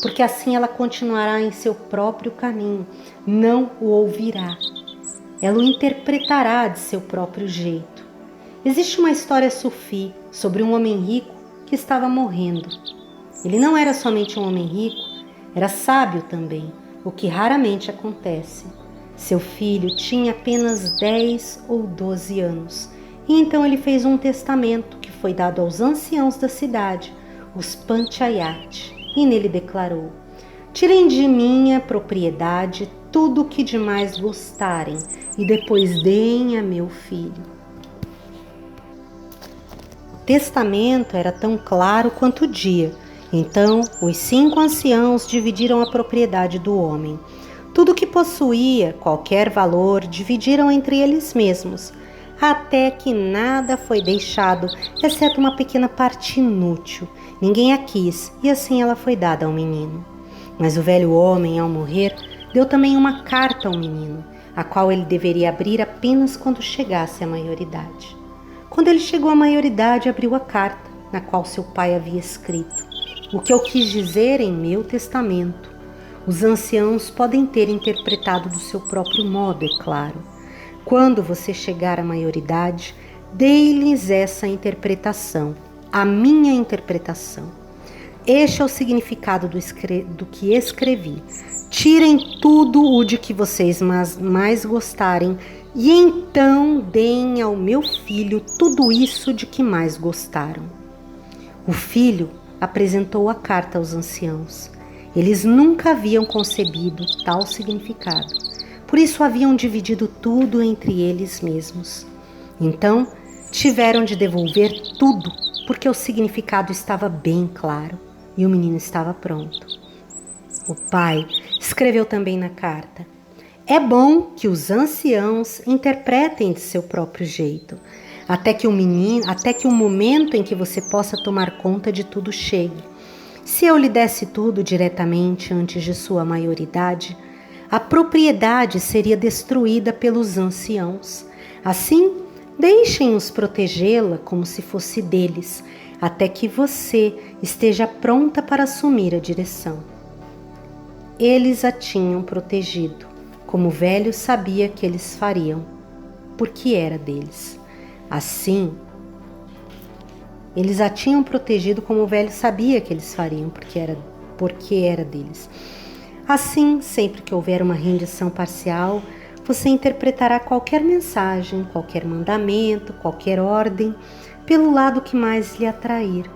[SPEAKER 1] porque assim ela continuará em seu próprio caminho, não o ouvirá. Ela o interpretará de seu próprio jeito. Existe uma história sufi sobre um homem rico que estava morrendo. Ele não era somente um homem rico, era sábio também, o que raramente acontece. Seu filho tinha apenas 10 ou 12 anos, e então ele fez um testamento que foi dado aos anciãos da cidade, os Panchayat, e nele declarou: tirem de minha propriedade tudo o que de mais gostarem, e depois deem a meu filho. O testamento era tão claro quanto o dia. Então, os 5 anciãos dividiram a propriedade do homem. Tudo que possuía, qualquer valor, dividiram entre eles mesmos, até que nada foi deixado, exceto uma pequena parte inútil. Ninguém a quis, e assim ela foi dada ao menino. Mas o velho homem, ao morrer, deu também uma carta ao menino, a qual ele deveria abrir apenas quando chegasse à maioridade. Quando ele chegou à maioridade, abriu a carta, na qual seu pai havia escrito: o que eu quis dizer em meu testamento. Os anciãos podem ter interpretado do seu próprio modo, é claro. Quando você chegar à maioridade, dei-lhes essa interpretação, a minha interpretação. Este é o significado do que escrevi. Tirem tudo o de que vocês mais gostarem, e então deem ao meu filho tudo isso de que mais gostaram. O filho apresentou a carta aos anciãos. Eles nunca haviam concebido tal significado. Por isso haviam dividido tudo entre eles mesmos. Então, tiveram de devolver tudo, porque o significado estava bem claro e o menino estava pronto. O pai escreveu também na carta: é bom que os anciãos interpretem de seu próprio jeito, até que o momento em que você possa tomar conta de tudo chegue. Se eu lhe desse tudo diretamente antes de sua maioridade, a propriedade seria destruída pelos anciãos. Assim, deixem-os protegê-la como se fosse deles, até que você esteja pronta para assumir a direção. Eles a tinham protegido, como o velho sabia que eles fariam, porque era deles. Assim, eles a tinham protegido como o velho sabia que eles fariam, porque era deles. Assim, sempre que houver uma rendição parcial, você interpretará qualquer mensagem, qualquer mandamento, qualquer ordem, pelo lado que mais lhe atrair.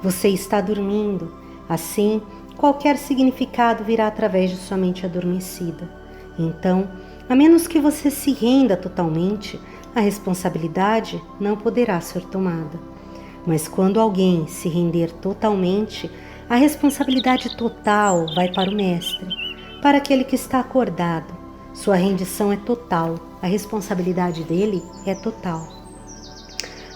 [SPEAKER 1] Você está dormindo. Assim, qualquer significado virá através de sua mente adormecida. Então, a menos que você se renda totalmente, a responsabilidade não poderá ser tomada. Mas quando alguém se render totalmente, a responsabilidade total vai para o mestre, para aquele que está acordado. Sua rendição é total, a responsabilidade dele é total.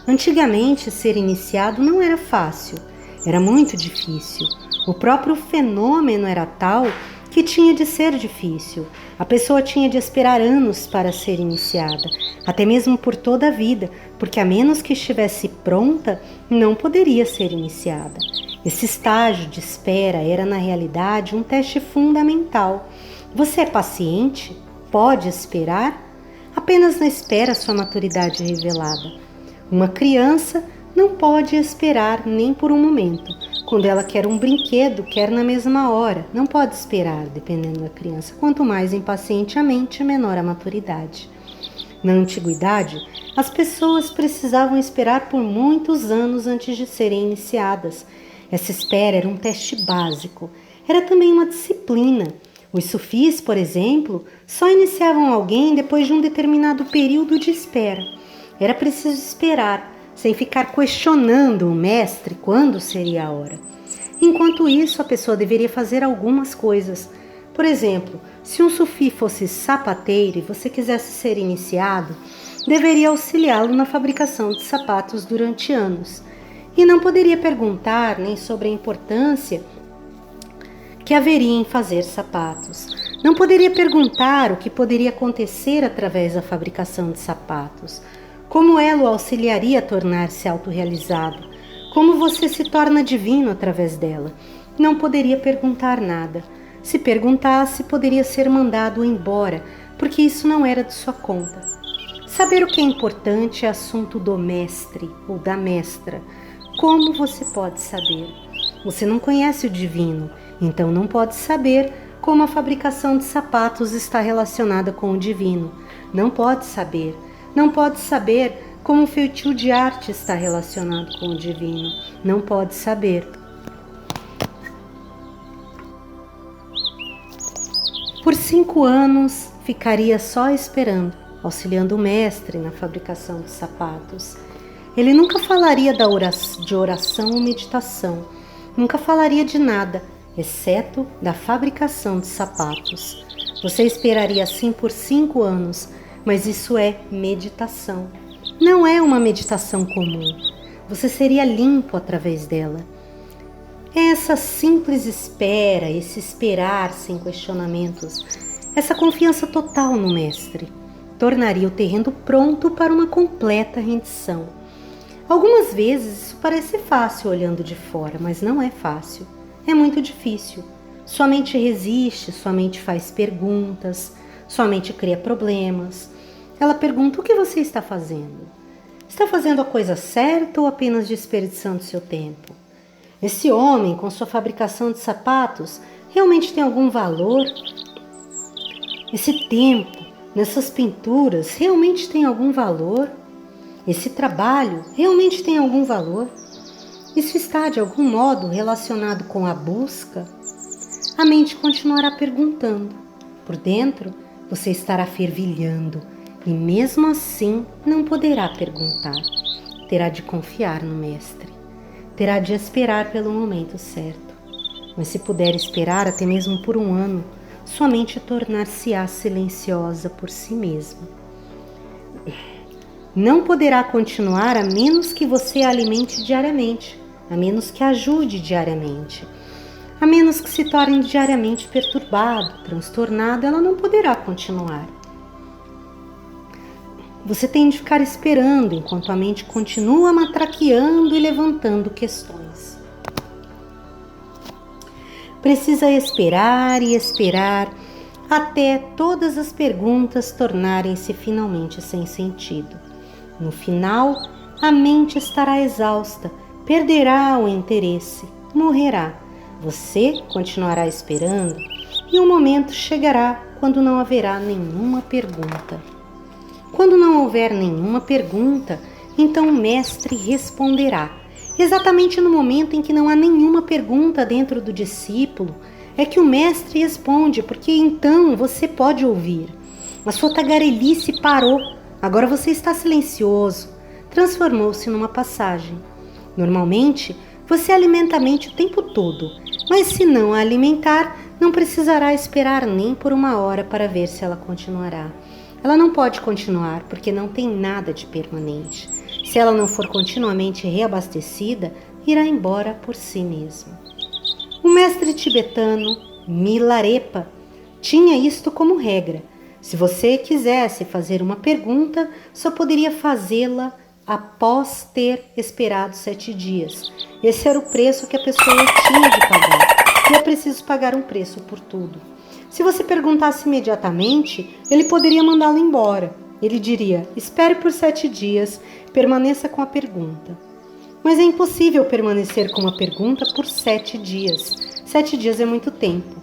[SPEAKER 1] Antigamente, ser iniciado não era fácil, era muito difícil. O próprio fenômeno era tal que tinha de ser difícil. A pessoa tinha de esperar anos para ser iniciada, até mesmo por toda a vida, porque a menos que estivesse pronta, não poderia ser iniciada. Esse estágio de espera era, na realidade, um teste fundamental. Você é paciente? Pode esperar? Apenas na espera sua maturidade é revelada. Uma criança não pode esperar nem por um momento. Quando ela quer um brinquedo, quer na mesma hora. Não pode esperar, dependendo da criança. Quanto mais impaciente a mente, menor a maturidade. Na antiguidade, as pessoas precisavam esperar por muitos anos antes de serem iniciadas. Essa espera era um teste básico. Era também uma disciplina. Os sufis, por exemplo, só iniciavam alguém depois de um determinado período de espera. Era preciso esperar, sem ficar questionando o mestre quando seria a hora. Enquanto isso, a pessoa deveria fazer algumas coisas. Por exemplo, se um sufi fosse sapateiro e você quisesse ser iniciado, deveria auxiliá-lo na fabricação de sapatos durante anos. E não poderia perguntar nem sobre a importância que haveria em fazer sapatos. Não poderia perguntar o que poderia acontecer através da fabricação de sapatos. Como ela o auxiliaria a tornar-se autorrealizado? Como você se torna divino através dela? Não poderia perguntar nada. Se perguntasse, poderia ser mandado embora, porque isso não era de sua conta. Saber o que é importante é assunto do mestre ou da mestra. Como você pode saber? Você não conhece o divino, então não pode saber como a fabricação de sapatos está relacionada com o divino. Não pode saber. Não pode saber como o feitio de arte está relacionado com o divino. Não pode saber. Por 5 anos, ficaria só esperando, auxiliando o mestre na fabricação de sapatos. Ele nunca falaria de oração ou meditação. Nunca falaria de nada, exceto da fabricação de sapatos. Você esperaria assim por 5 anos, mas isso é meditação. Não é uma meditação comum. Você seria limpo através dela. Essa simples espera, esse esperar sem questionamentos, essa confiança total no mestre, tornaria o terreno pronto para uma completa rendição. Algumas vezes isso parece fácil olhando de fora, mas não é fácil. É muito difícil. Sua mente resiste, sua mente faz perguntas, sua mente cria problemas. Ela pergunta: o que você está fazendo? Está fazendo a coisa certa ou apenas desperdiçando seu tempo? Esse homem, com sua fabricação de sapatos, realmente tem algum valor? Esse tempo, nessas pinturas, realmente tem algum valor? Esse trabalho realmente tem algum valor? Isso está, de algum modo, relacionado com a busca? A mente continuará perguntando. Por dentro, você estará fervilhando e, mesmo assim, não poderá perguntar. Terá de confiar no mestre. Terá de esperar pelo momento certo. Mas se puder esperar até mesmo por 1 ano, sua mente tornar-se-á silenciosa por si mesma. Não poderá continuar a menos que você a alimente diariamente, a menos que a ajude diariamente. A menos que se torne diariamente perturbado, transtornado, ela não poderá continuar. Você tem de ficar esperando enquanto a mente continua matraqueando e levantando questões. Precisa esperar e esperar até todas as perguntas tornarem-se finalmente sem sentido. No final, a mente estará exausta, perderá o interesse, morrerá. Você continuará esperando e um momento chegará quando não haverá nenhuma pergunta. Quando não houver nenhuma pergunta, então o mestre responderá. Exatamente no momento em que não há nenhuma pergunta dentro do discípulo, é que o mestre responde, porque então você pode ouvir. A sua tagarelice parou, agora você está silencioso. Transformou-se numa passagem. Normalmente, você alimenta a mente o tempo todo, mas se não a alimentar, não precisará esperar nem por 1 hora para ver se ela continuará. Ela não pode continuar porque não tem nada de permanente. Se ela não for continuamente reabastecida, irá embora por si mesma. O mestre tibetano Milarepa tinha isto como regra. Se você quisesse fazer uma pergunta, só poderia fazê-la após ter esperado 7 dias. Esse era o preço que a pessoa tinha de pagar. E é preciso pagar um preço por tudo. Se você perguntasse imediatamente, ele poderia mandá-lo embora. Ele diria, espere por 7 dias, permaneça com a pergunta. Mas é impossível permanecer com uma pergunta por 7 dias. 7 dias é muito tempo.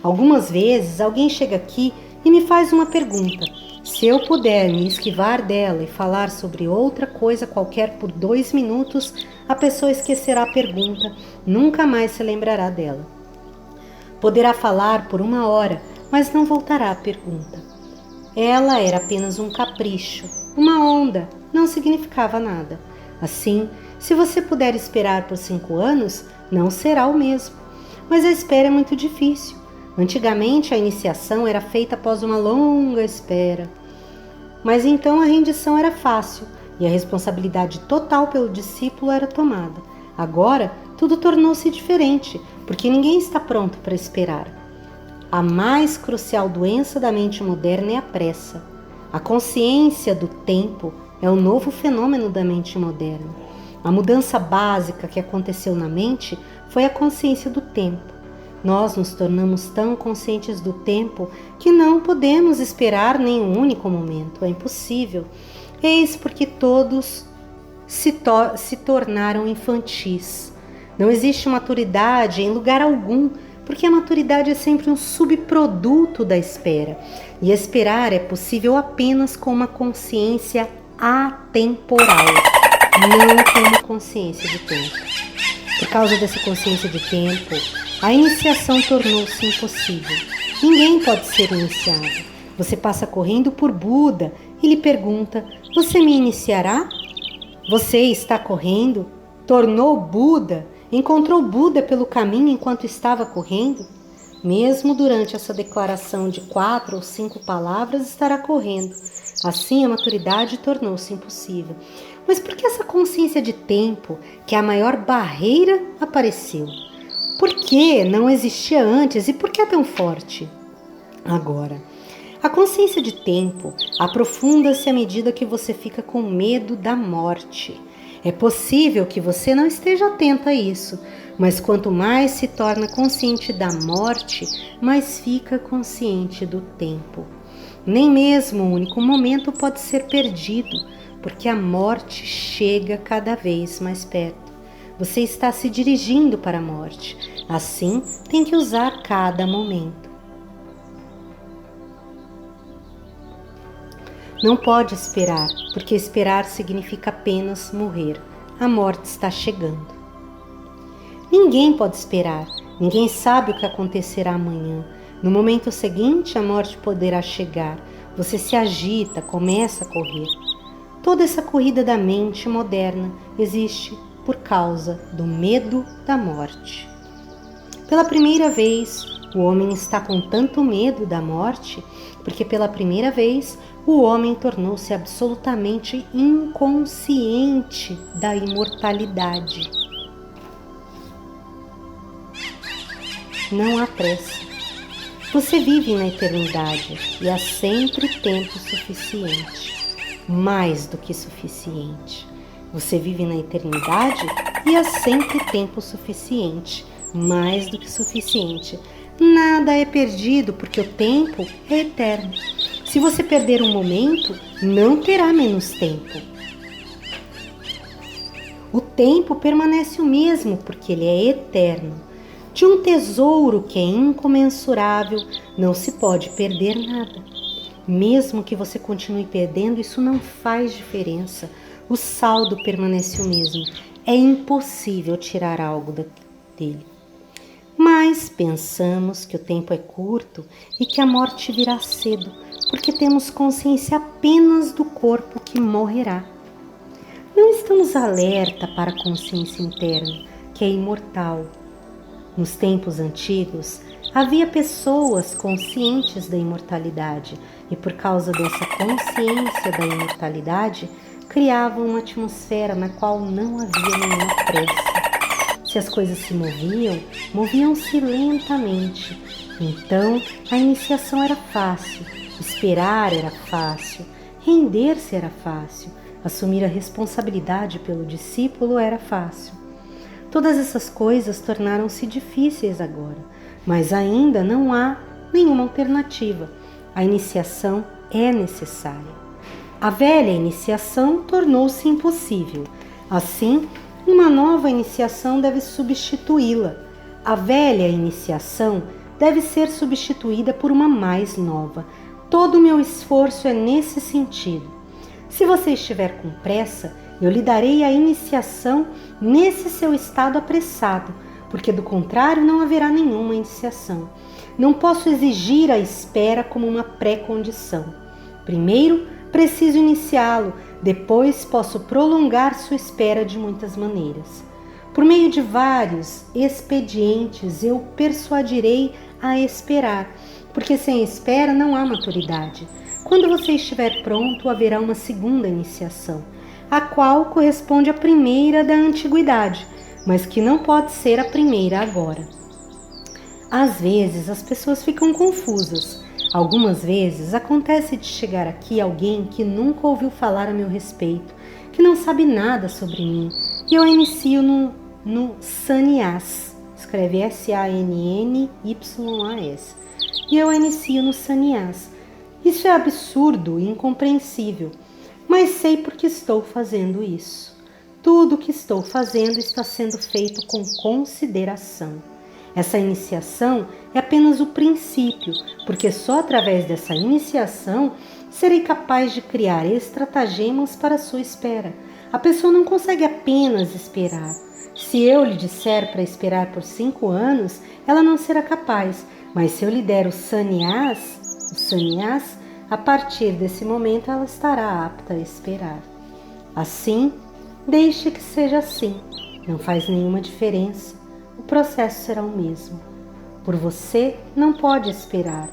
[SPEAKER 1] Algumas vezes alguém chega aqui e me faz uma pergunta. Se eu puder me esquivar dela e falar sobre outra coisa qualquer por 2 minutos, a pessoa esquecerá a pergunta, nunca mais se lembrará dela. Poderá falar por 1 hora, mas não voltará à pergunta. Ela era apenas um capricho, uma onda, não significava nada. Assim, se você puder esperar por 5 anos, não será o mesmo. Mas a espera é muito difícil. Antigamente, a iniciação era feita após uma longa espera. Mas então a rendição era fácil e a responsabilidade total pelo discípulo era tomada. Agora, tudo tornou-se diferente, porque ninguém está pronto para esperar. A mais crucial doença da mente moderna é a pressa. A consciência do tempo é o novo fenômeno da mente moderna. A mudança básica que aconteceu na mente foi a consciência do tempo. Nós nos tornamos tão conscientes do tempo que não podemos esperar nem um único momento. É impossível. Eis porque todos se tornaram infantis. Não existe maturidade em lugar algum, porque a maturidade é sempre um subproduto da espera. E esperar é possível apenas com uma consciência atemporal, não com uma consciência de tempo. Por causa dessa consciência de tempo, a iniciação tornou-se impossível. Ninguém pode ser iniciado. Você passa correndo por Buda e lhe pergunta, você me iniciará? Você está correndo? Tornou Buda? Encontrou Buda pelo caminho enquanto estava correndo? Mesmo durante essa declaração de 4 ou 5 palavras, estará correndo. Assim, a maturidade tornou-se impossível. Mas por que essa consciência de tempo, que é a maior barreira, apareceu? Por que não existia antes e por que é tão forte agora? A consciência de tempo aprofunda-se à medida que você fica com medo da morte. É possível que você não esteja atento a isso, mas quanto mais se torna consciente da morte, mais fica consciente do tempo. Nem mesmo um único momento pode ser perdido, porque a morte chega cada vez mais perto. Você está se dirigindo para a morte, assim tem que usar cada momento. Não pode esperar, porque esperar significa apenas morrer. A morte está chegando. Ninguém pode esperar, ninguém sabe o que acontecerá amanhã. No momento seguinte, a morte poderá chegar. Você se agita, começa a correr. Toda essa corrida da mente moderna existe por causa do medo da morte. Pela primeira vez, o homem está com tanto medo da morte, porque pela primeira vez o homem tornou-se absolutamente inconsciente da imortalidade. Não há pressa. Você vive na eternidade e há sempre tempo suficiente. Mais do que suficiente. Você vive na eternidade e há sempre tempo suficiente. Mais do que suficiente. Nada é perdido porque o tempo é eterno. Se você perder um momento, não terá menos tempo. O tempo permanece o mesmo porque ele é eterno. De um tesouro que é incomensurável, não se pode perder nada. Mesmo que você continue perdendo, isso não faz diferença. O saldo permanece o mesmo. É impossível tirar algo dele. Mas pensamos que o tempo é curto e que a morte virá cedo, porque temos consciência apenas do corpo que morrerá. Não estamos alerta para a consciência interna, que é imortal. Nos tempos antigos, havia pessoas conscientes da imortalidade e, por causa dessa consciência da imortalidade, criavam uma atmosfera na qual não havia nenhuma pressa. Se as coisas se moviam, moviam-se lentamente. Então, a iniciação era fácil, esperar era fácil, render-se era fácil, assumir a responsabilidade pelo discípulo era fácil. Todas essas coisas tornaram-se difíceis agora, mas ainda não há nenhuma alternativa. A iniciação é necessária. A velha iniciação tornou-se impossível. Assim, uma nova iniciação deve substituí-la. A velha iniciação deve ser substituída por uma mais nova. Todo o meu esforço é nesse sentido. Se você estiver com pressa, eu lhe darei a iniciação nesse seu estado apressado, porque do contrário não haverá nenhuma iniciação. Não posso exigir a espera como uma pré-condição. Primeiro, preciso iniciá-lo, depois posso prolongar sua espera de muitas maneiras. Por meio de vários expedientes eu persuadirei a esperar, porque sem espera não há maturidade. Quando você estiver pronto, haverá uma segunda iniciação, a qual corresponde à primeira da antiguidade, mas que não pode ser a primeira agora. Às vezes as pessoas ficam confusas. Algumas vezes acontece de chegar aqui alguém que nunca ouviu falar a meu respeito, que não sabe nada sobre mim, e eu a inicio no sannyas, escreve S-A-N-N-Y-A-S, e eu a inicio no sannyas. Isso é absurdo e incompreensível, mas sei porque estou fazendo isso. Tudo o que estou fazendo está sendo feito com consideração. Essa iniciação é apenas o princípio, porque só através dessa iniciação serei capaz de criar estratagemas para a sua espera. A pessoa não consegue apenas esperar. Se eu lhe disser para esperar por 5 anos, ela não será capaz, mas se eu lhe der o sannyas, a partir desse momento ela estará apta a esperar. Assim, deixe que seja assim, não faz nenhuma diferença. O processo será o mesmo. Por você, não pode esperar.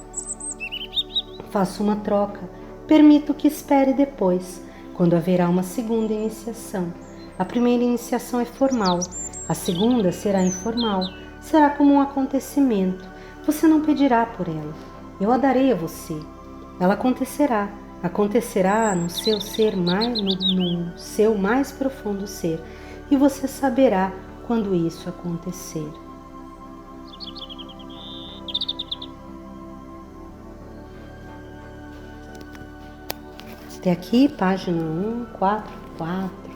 [SPEAKER 1] Faço uma troca. Permito que espere depois, quando haverá uma segunda iniciação. A primeira iniciação é formal. A segunda será informal. Será como um acontecimento. Você não pedirá por ela. Eu a darei a você. Ela acontecerá. Acontecerá no seu ser no seu mais profundo ser. E você saberá quando isso acontecer. Até aqui, página 144.